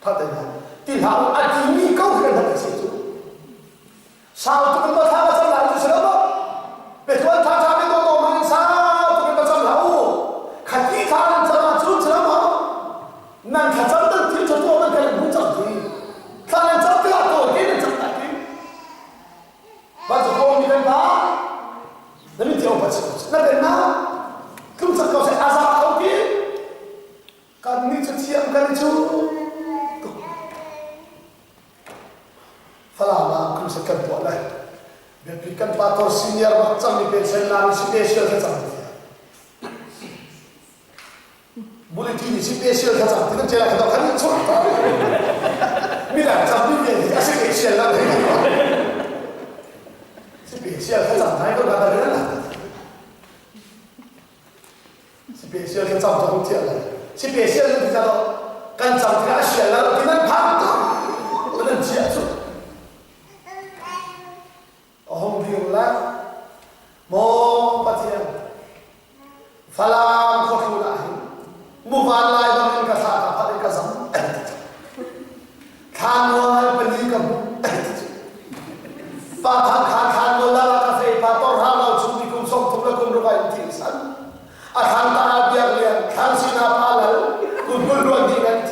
Fatena ti hau atimi kau kena ke situ sao tu kan thang macam lau tu selama betul thang itu ngomong sao tu kan macam lau kaki thang macam tu selama nan kacang tu ti tu orang kan bukan tu thang macam tu aku ni macam tadi baca kau ni kan tak demi dia apa sih nak benar kau cakap kau saya azab kau ni kan ni cucian kan itu Falama kung sekan po lai. Bipikan pator senior macam ni pension lang special macam dia. Boleh tini special macam kita jelas kita kan cerita. Mira macam ni dia special lah. Special macam mana itu kata dia lah. Special macam tu lah. Special itu kalau kan macam dia special lah kita faham. Orang dia tu. Ông điều là mô bát thiên phalam khó khăn lại mua van lại bằng những cái thà phải cái giống khan ngoài bên đi cầm ba thằng khan ngoài là cà phê ba tor ham vào chung đi cùng sống thùng là cùng rồi thì sẵn khan ta biếc liền khan xin áp alal cùng cùng luôn đi ngay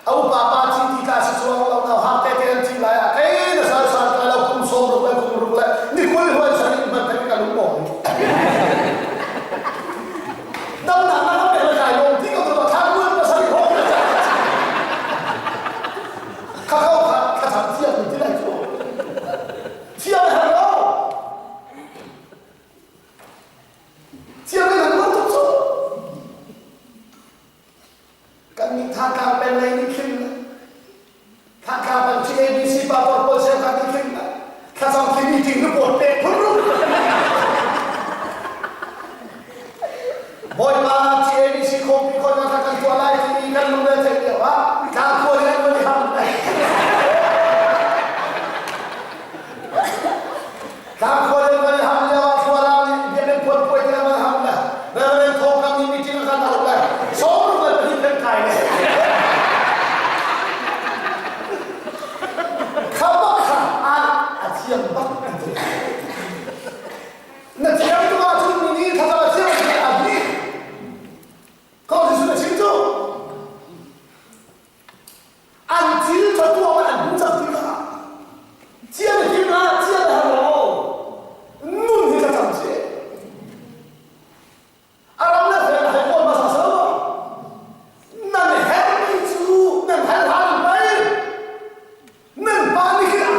ông ba chỉ cả sự xuống ông nào ham tê tê chỉ lại cái ni kul huwa sari man ka lu mo dam na na pe la kai lo ti ko to tha kun ma sari ho ka ka tham tia ni ti lai to tia ha lo tia ni na to so kan ni tha ka pe lai ni kin tha ka ban chi abc pa por po se ka ni kinถ้าทำที่นี่จริงหรือเปล่าเด็กพุ่งรุ่งบอยมาที่เอวีซีคงมีคนมาทำกันตัวไล่ที่นี่กันรู้เลยเดียวว่าการควรเล่นมันทำได้การควรเล่นมันทำเดียวว่าตัวเราเนี่ยเป็นคนป่วยที่มันทำได้แล้วเรื่องโทรคำนี้มีจริงกันเอาเลยสองรุ่งเลยที่เป็นใครเนี่ยเขาบอกค่ะyang bakat nak siapa tu macam ni kata siapa dia abdi kau sudah cinta anjil satu orang bukan kita siapa kita siapa halo nun kita sampai alamnya saya ada pun masa sama nan happy tu nan hal baik nan panik kita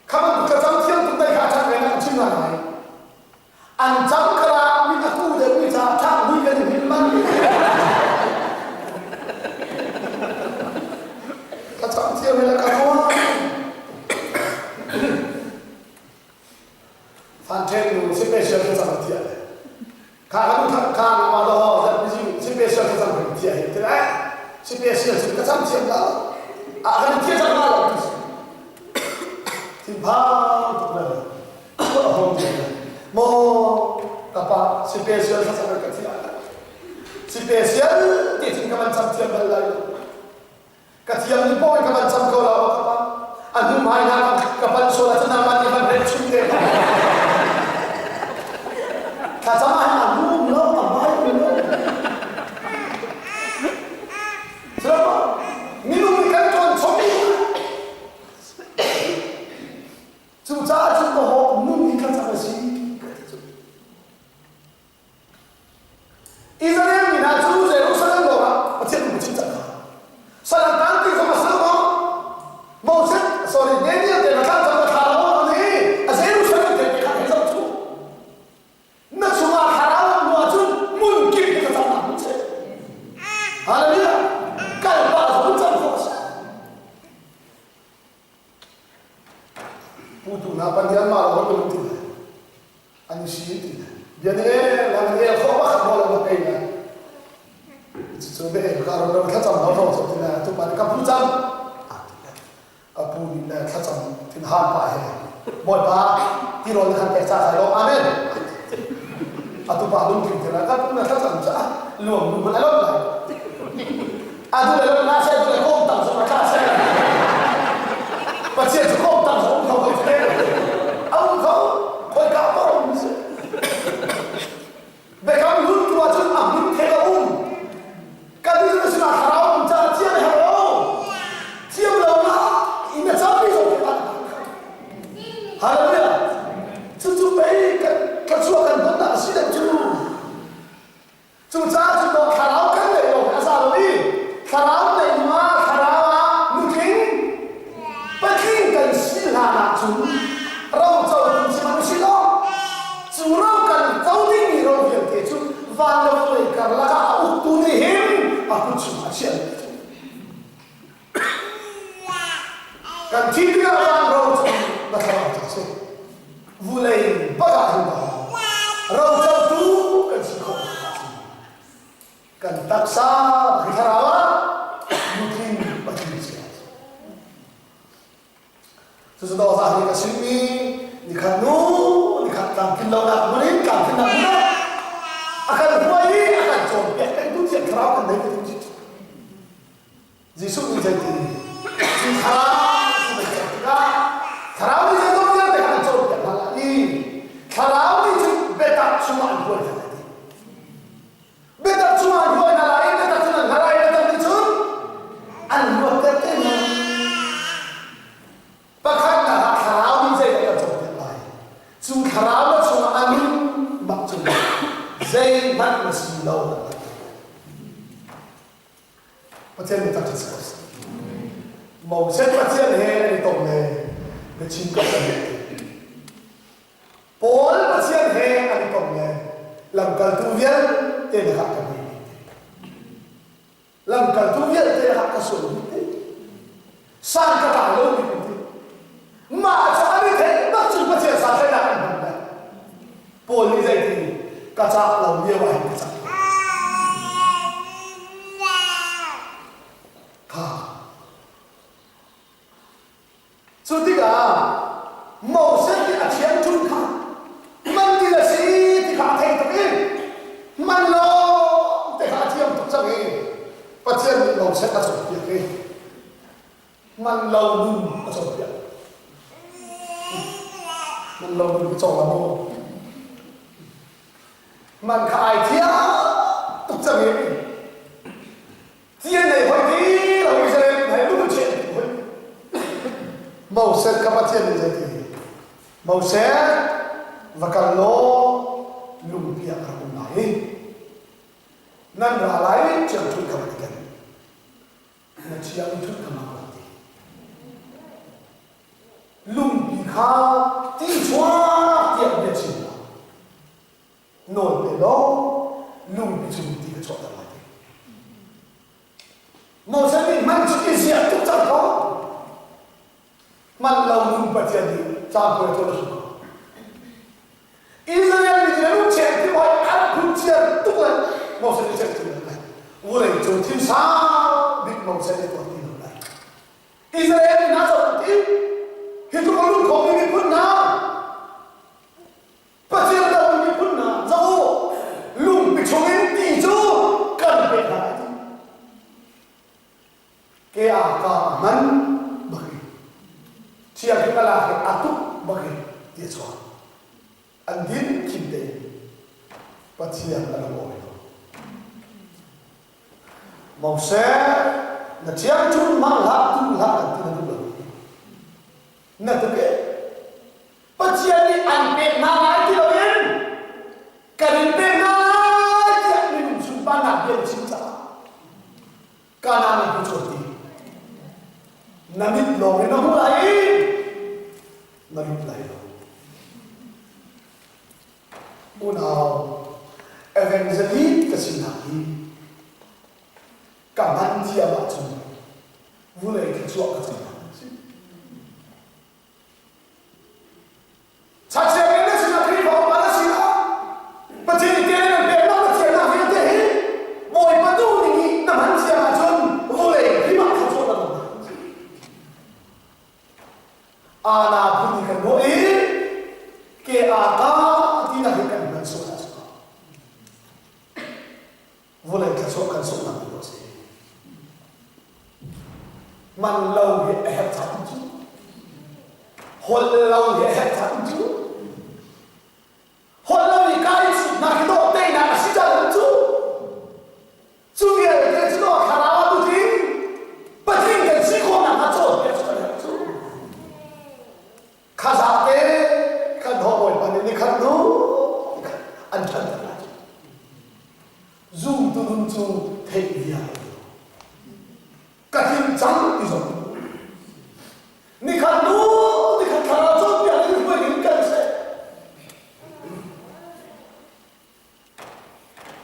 kamu kacang tiang tu dah kacang dengan cina ni. Anjam kerap minta tu dan minta tak minta hilang. Kacang tiang bila kamu, fanten tu special kacang tiang. Kalau tu kan malah dah mesti special kacang tiang. Itu lah special kacang tiang lah. Akan tiang sama lah. Timbang tu lah, mo apa spesial sahaja ketiak, spesial dia tinggal macam tiap belai, ketiak ni pun macam kau lah apa, anu main apa kapan solat nama ni kan recun dia, kacau main anu lo main lo, siapa minum ikan tuan sopi. Sudah cukup mungkin kata sih. Israel ni nak cuci Jerusalem orang macam macam mana? Salah tanti sama sama. Moses, sorry, dia nak sama Pharaoh ni. Jerusalem dia nak macam tu. Nak cuma Pharaoh macam mungkin kita sama macam. Haleluya. Kalau bahagian macam tu. Putu napan dia malah orang belum tidak, anu sih tidak. Dia ni, lalu dia kau makan bola berkaitan. Sebenarnya kalau orang kacang orang tu tidak, tu pada kapucang. Apu ni kacang tidak hampa he. Boy pa, tiron kan pecah kalau amin. Atau pak belum tidak, kan pun kacang cah. luồng một lốt này tôi là na xe tôi là không tầm số mà cha xe và xe chỉ không tầm số không thế ông không thôi cả ông về các lúc tua chân ẩm thế là cái thứ là sự là thảo cha chia này hả đâu chia đầu nó ý là sao bây giờ các bạn hallelujah chúng mấy cái chúa cần vấn đề sĩ đẹp chú chúng ta chúng nó khả áo cái này rồi đã sao rồi đi khả áo này mà khả áo à nụ kính bất kỳ cần sĩ là nạ chúng rau trầu chúng chỉ mang sĩ đó chúng rau cần tao đi nghỉ rồi việc thế chúng và lâu rồi cả là cả ủ tu đi hiếm à cũng chúng mà chuyện cần chi tiết là rau trầu là khả áo chẳng xem vui lên bất cả hình đó rau trầu tu cần sĩ không cần tác xa khi thả ra mungkin bagi dia. Sesuatu sahaja ni kasih ni kanu ni kata kilau nak beri kata nak beri akan buai akan coba itu dia kerap kan dia itu. Yesus ni jadi si kerap ni jadi dia akan coba malah ni kerap ni betul semua buat. Beta cuma dua nalai, beta cuma nalai beta itu, anu beta ni. Bahkan nak kerau ni saya tak cukup lagi. Cuma kerau cuma anu macam saya masih lau. Macam ni tak cukup. Mau saya macam ni ni tahu ni, bercinta sahaja. Paul macam ni ni tahu ni, langkah tujuan. Tidak hak kami. Langkah tu dia tidak hak kasut. Sang kata lalu itu. Macam apa itu? Macam macam saya nak benda. Polis itu kaca lalu dia wahai kaca. Ha. So tiga mau sedih acian junka. Mandi nasi tiga thay tapi. Man lo te ha chiam tuk sang e patien lo se ka so pia ke man lo nu ka so pia man lo nu cho la mo man ka ai thia tuk sang e tien này hoi ti lo Israel hai lu che hoi mo se ka patien ni ti mo se va ka lo lu pia ka nan ra lai chẳng chút cả cái này, nan chỉ ăn chút cả mà thôi. Lung bị khá tí chua tiệm biệt chim nào, nổi bề đó lung bị chim tí cái chỗ đó lại. Một số người mang chút cái gì cũng chẳng có, mang lâu lung bật ra đi, chẳng có chỗ nào. Israel bị người lúc trẻ thì mọi ăn cũng chưa tốt lên. Một số những chuyện này, vô hình chung thiên sao bị một số những chuyện này. Israel thì nói rồi thì chúng có lúc không bị phun nào, bắt đầu đâu bị phun nào, dẫu lùng bị chúng em tỷ chú cần phải lại. Cái cả mắn bậc, chỉ là cái là cái atu bậc tiệt xóa, anh đến kim đề, bắt đầu là ngồi. Màu xe là chiang chung mang lạ tu lạ là tu được nè tu cái bắt chiang đi ăn bệt mang lại thì đâu yên cần bệt mang lại thì anh mình chung ban làm việc chính xác cả năm mình cũng chuẩn bị nằm ít lâu thì nó không lại rồi u nào evangelist cái gì nào cảm ơn chị em bạn chúng vui lên cái chuộng cái gì chắc chắn cái này là cái bảo mà nó gì đó mà chỉ cái này để nó là chuyện nào vậy thế mỗi bắt đầu thì nằm ăn chị em bạn chúng vui lên cái bạn cái chuộng là à na puni cái mỗi cái à ta thì là cái cần số là số vô lại cả số cần số làm được gì man lâu thì hết thằng chú hôn lâu thì hết thằng chú hôn lâu thì cái gì mà cái độ tây nào xí ra được chú chú nghe cái chú nó khá là tu tín bất tin cái gì không làm cho cái chú khá giả thế khăn họ bồi bàn này khăn đủ ăn chân thật là zoom tu dung chú thấy gì à cái gì trắng thì rồi ni khăn đủ ni khăn khá là tốt bây giờ ni quên những cái gì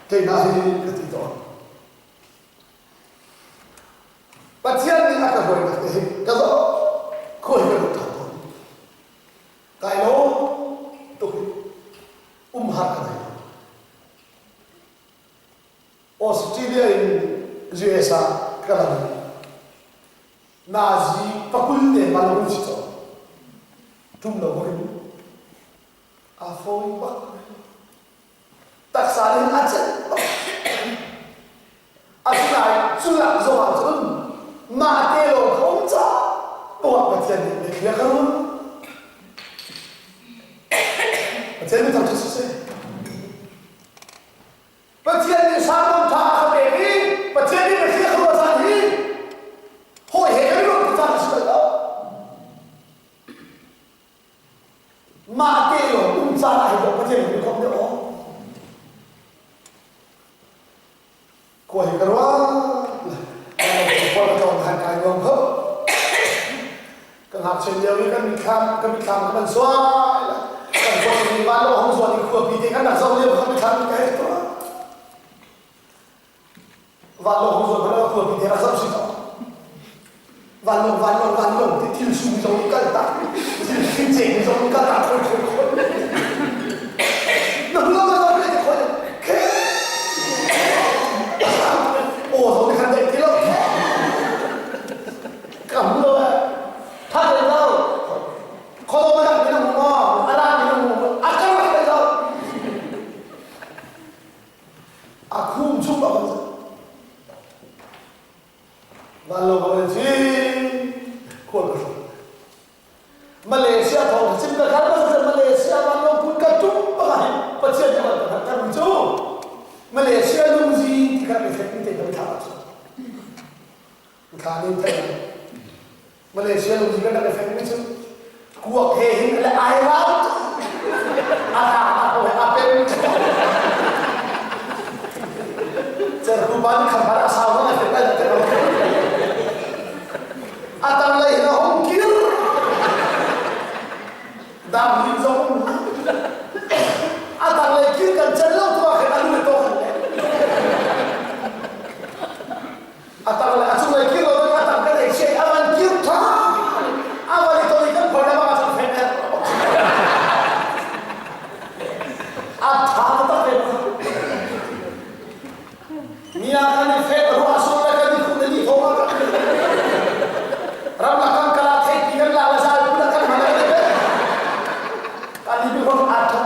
cái này cái gì đó bắt chiên đi ăn cái bồi bàn này cái đó khôi cái đồ thằng cái nó tôi hạt cái này Australia in USA cái này Nazi pakul de malu chito tum lo morin a foi bak tak salin achen asnai chula zo a chun ma te lo khom cha to pa chen de khia karun chen ni tam se pa chen ni sa mon tha ka be ni pa chen ni be khia khwa sa ni hoi he cái lúc ta sẽ đó mà cái rồi cũng ra lại được cái gì cũng không được coi cái đó coi là còn thành cái ngon hơn cái học sinh nhiều cái mình khám cái mình xóa cái con mình bán đồ không xóa thì khua thì cái đặt sau nhiều không bị khám cái đó và đồ không xóa nó khua thì cái là rất xịn van lông thì thiên sung giống cái tạc thiên chỉnh giống cái tạc thôi nó cái thôi ồ rồi khăn đẹp thế lắm cảm ơn thật là đâu khó đâu gặp cái nào mà anh làm cái nào à cái này đây đâu à khum chung vào van lông là gì Malaysia thong sim ka khar ba Malaysia man lo pun ka tum ba hai pachen ja ba ka ru chu Malaysia lung ji ti ka be thek ni te ka tha chu ka ni te Malaysia lung ji ka da thek ni chu kuak he hin la ai ra a ko a pe cher ku ban kham bara sa wa na te ka te ro atang lai na hong kir đam liên giống à thằng này kia cần chân lâu thôi cái ăn người to hơn đấy à thằng này chúng này kia rồi à thằng cái này chơi ăn kia thà ăn vào thì tôi cần phải làm mà chẳng phải nè à thà nó phải nia cái này phải rồi asal cái này không nên đi thôi mà ram lakang kala thay kia là sao cũng là cái mà Kali orang ada,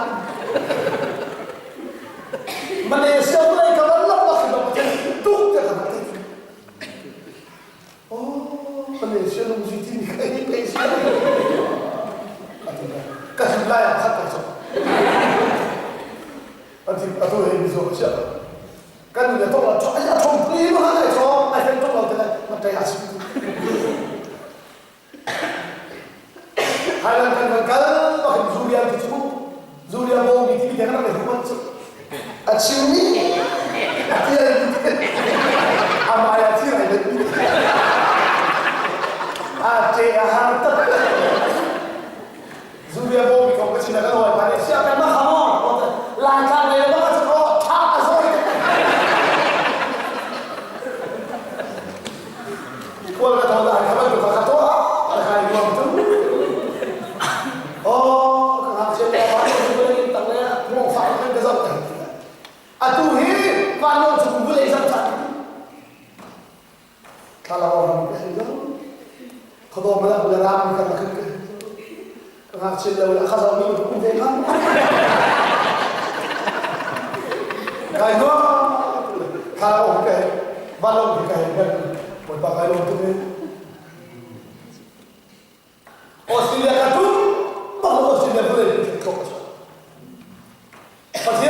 Malaysia mulai kawan lepas kita macam itu jangan mati. Oh, Malaysia lu mesti ni kayak Malaysia. Kasih layak kata so. Atau ini so siapa? Kan dia tahu lah, saya tahu ni mana so, saya tahu lah dia macam asing. Halang kan Zuriya itu Zuriya mau bikin jangan ada hukuman aciumi dia amaya tira itu ate harta Zuriya mau bikin kecil kan orang Malaysia kan mah kamu langkah dia banget kok tak asal kalau kata orang kamu tu kata tu ada kayak gua tu oh Kalau cukup boleh sampai. Kalau orang berhidup, kalau malam beram kita makan ke, kalau cila ulah khazal ni tu pun dekan. Kalau balong kita kan buat pakai balong tu ni Australia katu bahawa Australia boleh ikut pasal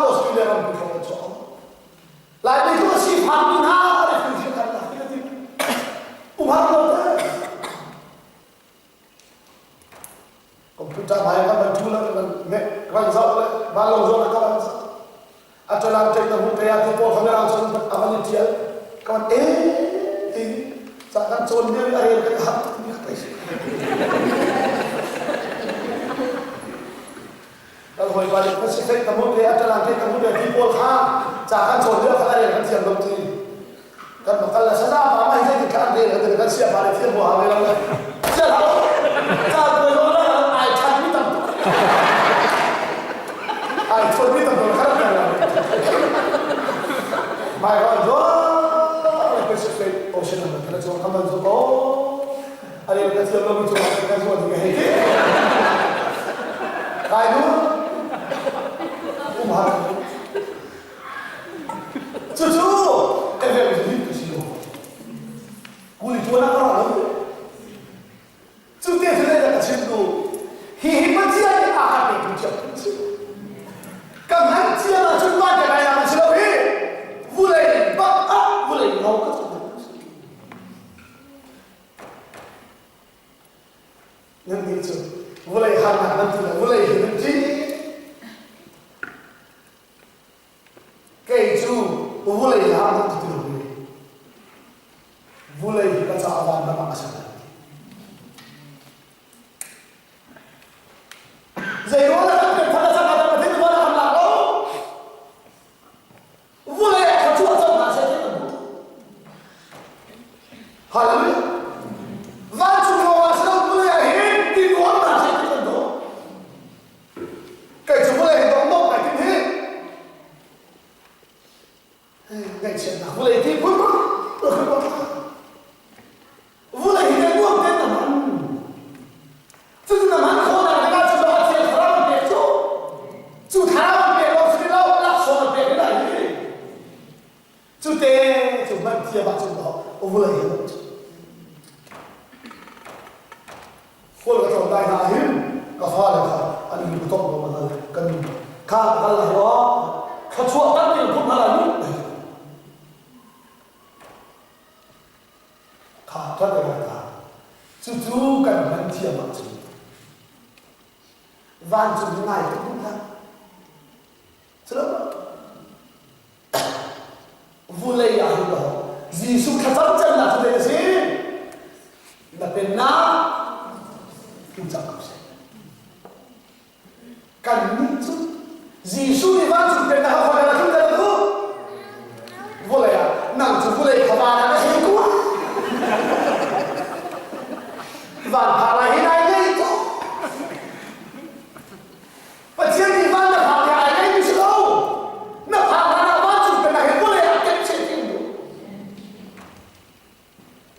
Australia kan ikut lain itu masih hamil ada fungsi kan kita ti umar kita komputer bayar kan betul kan kan zat balong zona kan atau lantai kamu terlihat di pol kamera langsung aman dia kawan seakan condel air ke hati kalau boleh balik ke sini kamu terlihat ada lantai kamu di pol seakan condel ke air kan siap dokter kan kalau saya apa ini kan dia dengan siap balik dia buah air lagi siap siap boleh orang air cantik tak air cantik tak boleh My God, oh, Pacific Ocean, that's what comes to go. I didn't get to know to that's what you hate. I know. Cucu, everything is you. Kuli tuan apa? Cuci sudah dah cuci. Hihi macam ni apa yang cuci? Kamu siapa cuci macam mana macam ni? Boleh, boleh mau ke tu? Yang itu, boleh harga nanti, boleh nanti. Keju, boleh harga nanti tu. Boleh baca awam nama masalah. Zero lah kan pada saat ada mati tu orang lalu. Boleh Hallelujah. Vancu bawa sedang boleh ahir di luar nasi itu tu. Kerja boleh dong lagi ni. Kerja nak boleh di pun. Boleh hidup buat dia teman. Jadi teman kau nak dengar sebab dia terang begitu. Jadi terang begitu sedih lau langsung begitu lagi. Jadi cuma dia baca tu, boleh hidup. Kau kata dah lahir, kafal ani betul betul kan kalau Allah kecuali tapi pun malah kata dia cucu kan nanti apa tu van tu naik tu kan selamat boleh ya Allah Yesus kata jangan tu desi nak pernah Kincang kapsa. Kan itu, Yesus ni bantu pernah apa yang kita lalu? Boleh ya, nang tu boleh kawan ada hidup. Van para hinai itu. Macam ni van nak para hinai itu tahu. Nak para bantu pernah hidup boleh ya, kecil itu.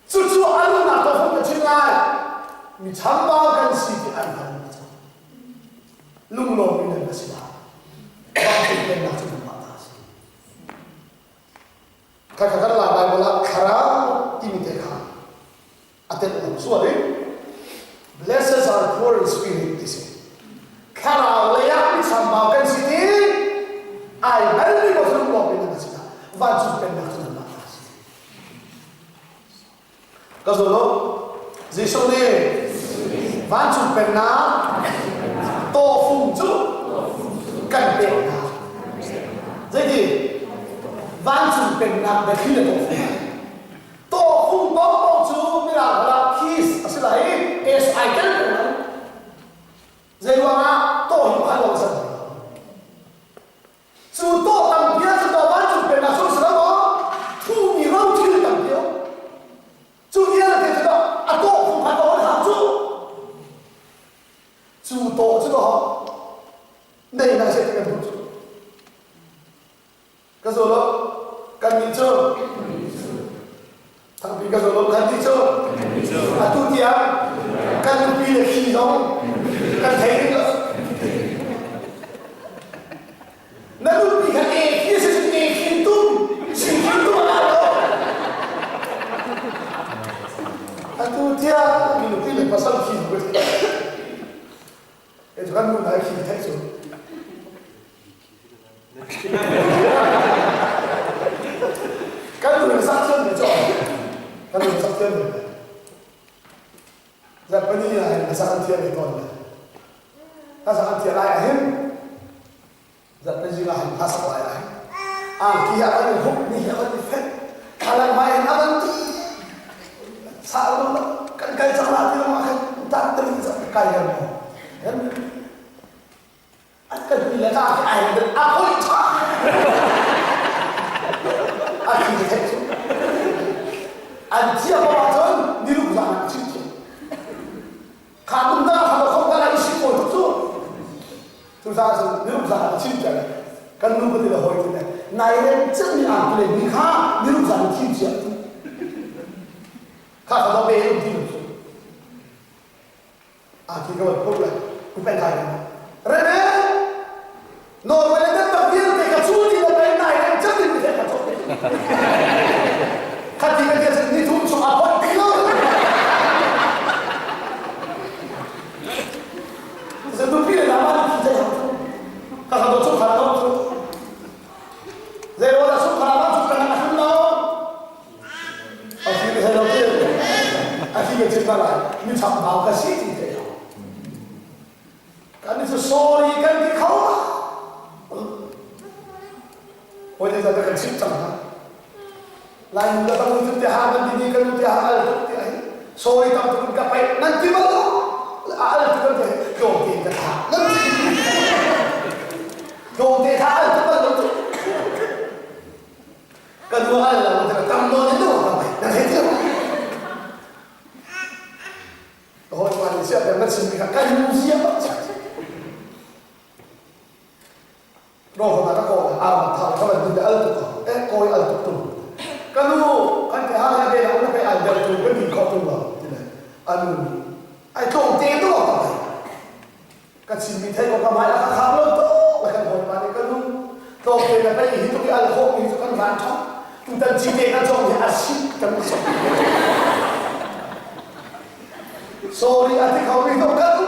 Cucu alu nak tahu macam mana?你常包跟西的安排那种，路路边的那些啊，包这边那这种马达西，看看看拉来不拉，卡拉伊米得卡，啊对了，说的 ，blessed are poor in spirit， 这些，卡拉来呀，你常包跟西的，哎，那里不是路路边的那些啊，完全边那这种马达西，告诉我，这兄弟。Vancu pernah tofuncu kan pernah. Jadi vancu pernah berkira tofung tofuncu mira kis asalai es ikan pernah. Jadi mana toh bukan orang sana. Sudah tampil sudah vancu pernah sudah tu mirau tu tampil. Tu dia nak kita atau bukan orang hantu. 主导这个好，那那些这个不足。可是了，干你做，他比可是了干你做，啊，都这样，干你比的系统，干谁那个？那都比看哎，也是哎，都，是都那个。tia le ton ta sa tia lai hem zat pe jinga han ta sa lai ki ya ani huk ni ya ani fet kalan mai aban ti sa lo kan kai sa la ti ma kan ta tri sa kai ya mo akan bila ta ai dan aku ta aku ni antia bawaton niru sana cinci kadunda kalau kau kalau isi pun tu sahaja niru sana cinci kan nunggu tidak hoi tidak naik ceni angkle nikah niru sana cinci kalau belum tidur kau problem bukan kaya rene normal itu terbiar mereka cuci dan naik ceni mereka cuci ketika dia sendiri tu soal apa dia sebab dia nama kita kalau tu kalau tu zero dah tu kalau tu kan nak tahu akhirnya hello dia akhirnya cerita lah ni sampai ke sini dia kan itu sorry kan di kau boleh jadi kan cerita lain juga kamu itu tiada dini kan tiada al itu tiada sorry tak tu kapai nanti malu al itu kan tiada jom kita nanti jom kita al itu malu kedua al lah kita tambah itu apa nanti itu oh manusia yang bersembunyi kan manusia roh mana kau amat hal kalau tidak al itu kau al itu kalau kan hal yang dia nak pakai ada tu kan di kau tu lah, tidak. Ai kau tu apa? Kan sini saya kau kamai lah kalau tu, kan kau pakai kalau kau dia nak hidup di al-Haq itu kan macam, kita cinta kan jauh dia asyik kan macam. Sorry, hati kau itu kan.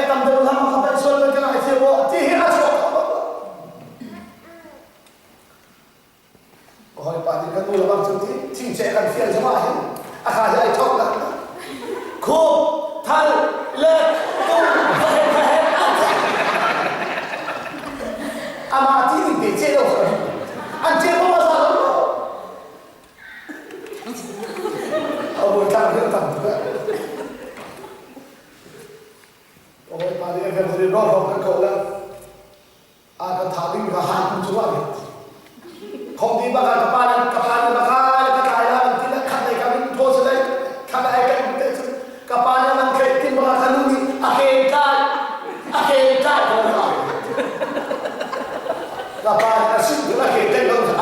Tampil lama sampai soal kena siapa, tiada siapa. Hỏi bà thì các tôi là bằng chứng thì chỉnh trẻ cần phiền cho bà hết khá dạy chọc là khô thân lệ tung phải mà tí thì để chê đâu rồi ăn chê không bao giờ lắm buổi càng hiện tầm thực hỏi bà thì em phải rót vào các cậu là cần thả đinh và hàn cùng chú bà không đi bakal kepalan bakal kekayaan tidak kata kami bos lagi kata ikan kepalan man ketin bakal nungi akhirkan kepalan asyik juga ketin kalau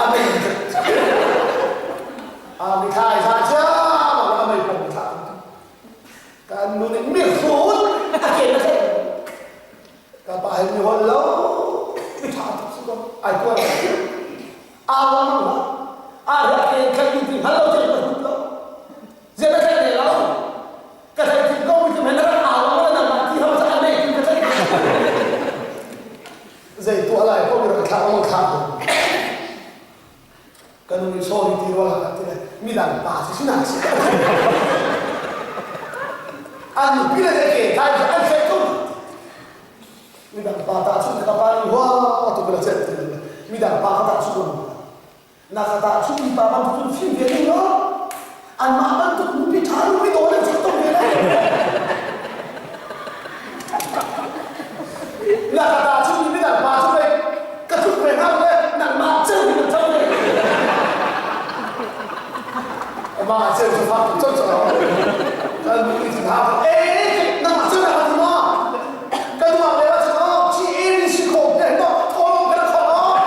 amin kai saja malah amin pemutar kan nungi mirfun akhirnya kepalan ni walau kita sudah aku awam lah, ada yang kayu halo jadi betul, jadi saya lalu, kata itu kau itu menerang awam lah mati harus ada itu kata itu, jadi itu alai kau berkata kau, kalau ni sorry tiru lah kata, midang pasti sih nasi, anu bila dek, tadi kan saya tu, midang patah sudah kapan wah atau belajar tu, midang patah sudah. Nak kata cuma bapak tu film dia ni loh, anak tu mungkin cari mungkin orang cerita dia. Nak kata cuma ni dah baca le, ketuk mereka le, nak macam ni macam ni. Macam tu faham cocok. Kalau mungkin faham, nak macam ni apa tu mah? Kalau mah lewat cakap, ini si kau, no, tolong kena kau.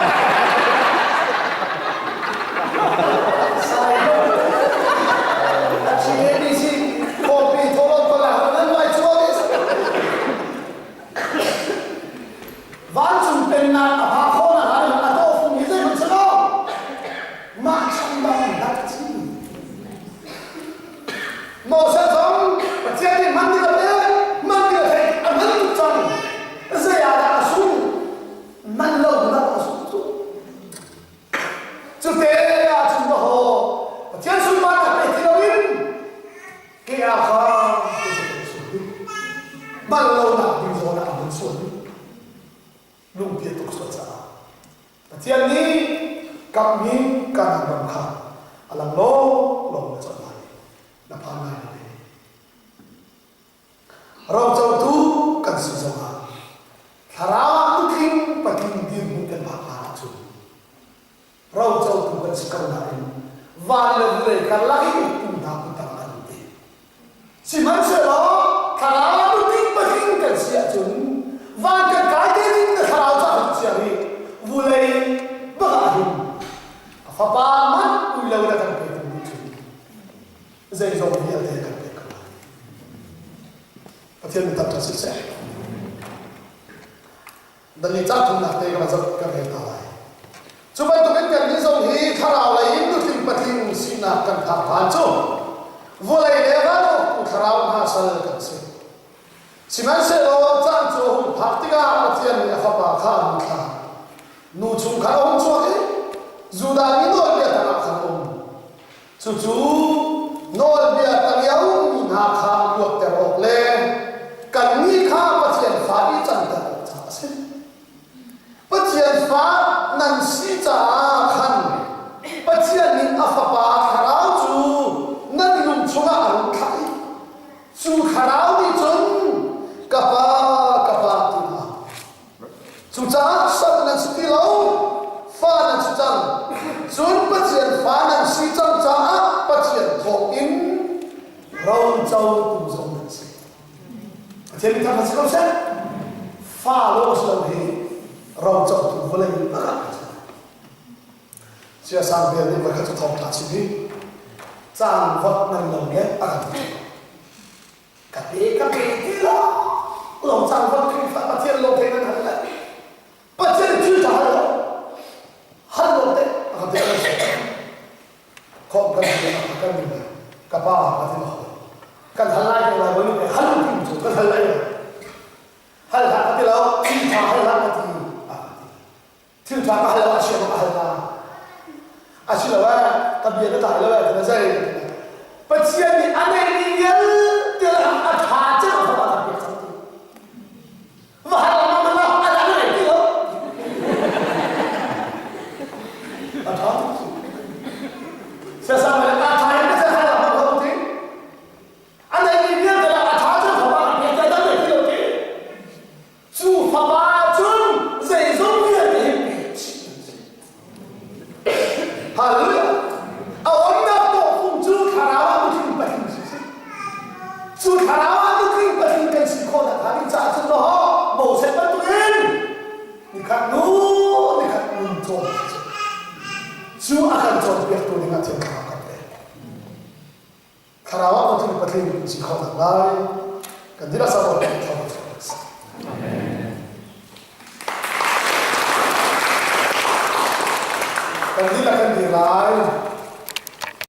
Pathian ni kami kan ramkha alang lo na chon lai na phan nai ni rau chau tu kan si zawa thara tu king paking din mun kan ba pa chu rau chau tu kan si kan nai van le le kan lai tu na ku ta kan ti si man se lo thara tu king paking kan si a chun van kan kai te din na thara cha chi ri vulai ba hin Papa man ulau dah kan pergi tu, saya jauh dia dah kan pergi. Pasal minta tersiksa. Dan ni cakap nak pergi macam kan pergi tahu. Cuba tu kan ni jauh hi kharau lagi tu tim pating sina kan apa tu. Boleh lepas tu kharau hasil kan sih. Siman selo cakap tu partiga pasal ni apa kan kan. Nu cung kharau cung ni. Zuda ni nol dia tak kham cucu nol dia tak yau na kham luak terok le kan ni kha pathian fa i chan ta cha se pathian fa nan si cha khan pathian ni afa pa kharau chu nan lum chunga ar khai chu kharau ni chun kapa tu na chu cha sa nan si lo fa nan si chang Sun pathian phá năng si trong cha pathian thọ in rau châu cùng dòng năng si pathian đi tham gia không phá lỗ sầu hi rau châu cùng với lên tất cả chia sang bên đi với các thọ ta chỉ đi trang vật năng lòng nhé cả thế đi lo lòng trang vật khi phá pathian lỗ thế năng lại pathian chưa trả lời hắn lỗ thế kan dia kau kan ni kapa kan dia kan halai yang lain ni hal tu kan halai hal hal dia lau cinta hal hal mati cinta hal hal asyik hal hal asyik lah tapi dia tak lah dia saya pasien ni aneh ni dia ada je apa tapi satu mahal mana ada ni dia saya sama dengan saya ni saya ada apa kau tu? Anda ini dia adalah ada apa dia ada ni kau tu? Su apa jun saya zong dia ni. Haleluya. Awak nak tu pun su karawan tu kini penting sih. Su karawan tu kini penting kan si kau nak hari cakap tu mau saya bantuin. Ni kan tu. Su akan jauh biar tu dengan cakap apa. Karawan tu penting si kau nak lain. Kan tidak sama dengan kau. Kan tidak kan dia lain.